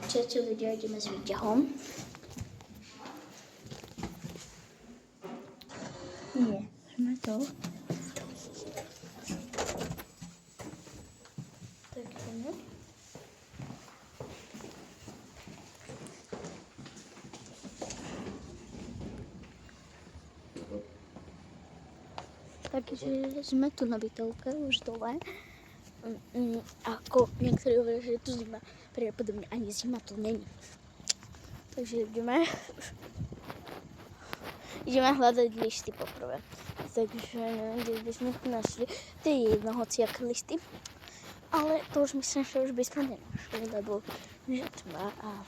Všetci ľudia ideme s výťahom. Nie, sme to. Tak ideme. Takže sme tu na bytovke už dole. Ako niektorí hovoria, že je tu zima, pravdepodobne ani zima tu není. Takže ideme hľadať listy poprvé. Takže neviem, kde by sme tu našli. To je jedno, hociaké listy. Ale to už myslím, že už by sme nenašli, lebo je tma a...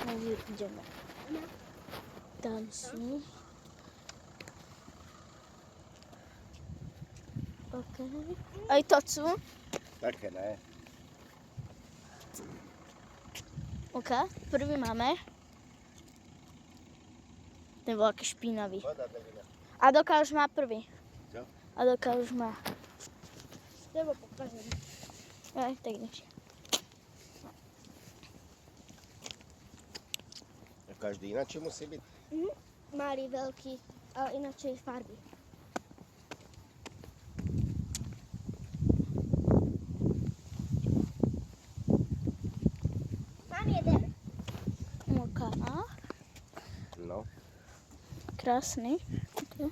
Takže ideme. Tam sú. OK. Aj to sú? Také ne. OK, prvý máme. Ten bol aký špinavý. Adelka už má prvý. Čo? Adelka už má. Nebo pokažený. Aj, tak nech. Každý ináč musí byť? Malý, veľký, ale ináčej farby. Mám jeden. OK. No. Krásny. Okay.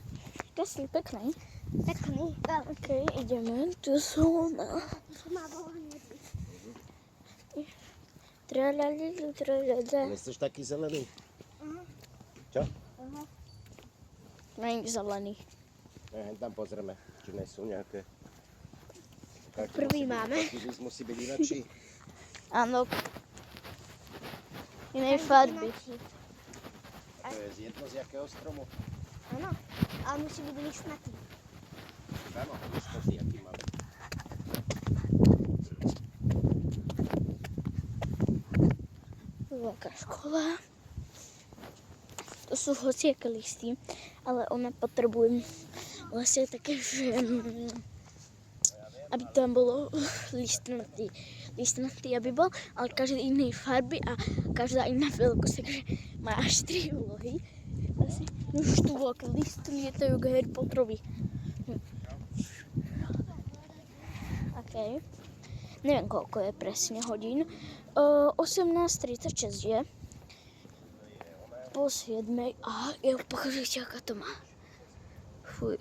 Krásny, pekný. Pekný. OK, ideme. Tu sú na... Nechceš taký zelený? Čo? Není zelený. Hen tam pozrieme, či nie sú nejaké. Prvý máme. Taký musí byť inačí. Áno. Inej farby. To je jedno z jakého stromu? Áno, ale musí byť listnatý. Áno, listnatý, aký máme. Veľká škola. To sú hociaké listy, ale ona potrebuje vlastne také, že aby tam bolo listnatý, aby bol, ale každý inej farby a každá iná veľkosť, takže má až 3 úlohy. Už tu veľké listy lietajú k Harry Potterovi. OK. Neviem, koľko je presne hodín. 18:36 je. Po 7. A pokažite, aká to má. Fuj.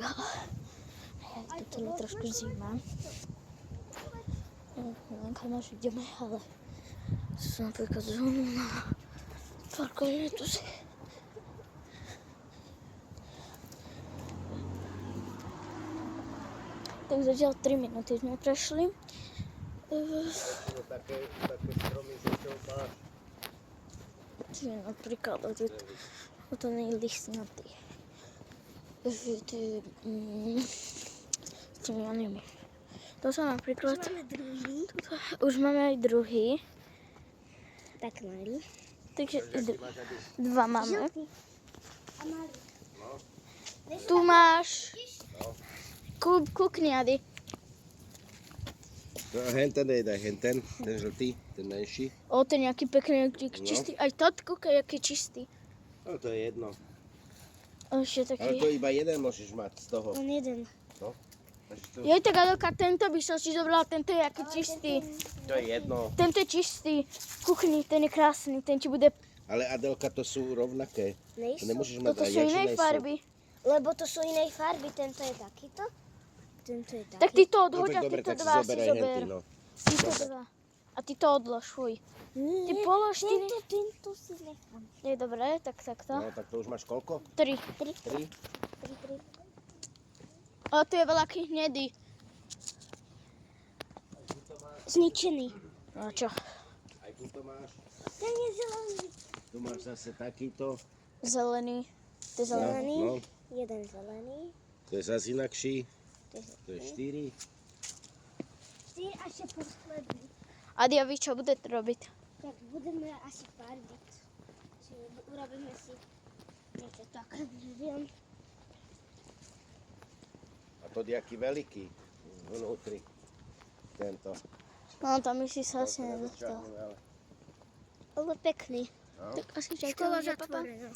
Toto je trošku zima. Neviem, kam až ideme, ale sú napríklad zóna parkovanie tu si. Tak zatiaľ 3 minúty sme prešli. Také stromy, že čo máš? Čiže napríklad to nie je listnatý. To je... ja neviem. To sa napríklad... Už máme aj druhý. Tak malý. Takže dva máme. Tu máš... Kúkni, Ady. Hen ten je, hen ten žltý, ten menší. O, ten nejaký pekný, čistý. Aj tatko, jaký čistý. No to je jedno. Ešte taký... Ale to iba jeden môžeš mať z toho. On jeden. No. Je tak, Adelka, tento by som si zobrala, tento je aký čistý. To je jedno. Tento je čistý. Kuchni, ten je krásny, ten ti bude... Ale Adelka, to sú rovnaké. Nejsú. To nemôžeš mať Toto sú inej farby. Lebo to sú inej farby, tento je takýto. Tento je taký. Tak ty to odhoď a Dobre, ty to tak si dva si zoberaj zober. henty, no. Ty to dva. A ty to odlož, fuj. Ty polož, ty... Tento si nechám. Je dobré, tak to. No, tak to už máš koľko? 3. 3? Ale tu je veľký hnedý. Zničený. No čo? Aj tu to máš. Ten je zelený. Tu máš zase takýto. Zelený. To je zelený. No, Jeden zelený. to je zase inakší. To je 4. 4 a ešte posledný. Adi, a vy čo budete robiť? Tak budeme asi farbiť. Urobíme si niečo také, neviem. A to jaký veľký vnútri. Tento. No tam si sa asi nedostal. Ale... Ale pekný. No. Tak asi Škola čakáme, že papa. zatvorená.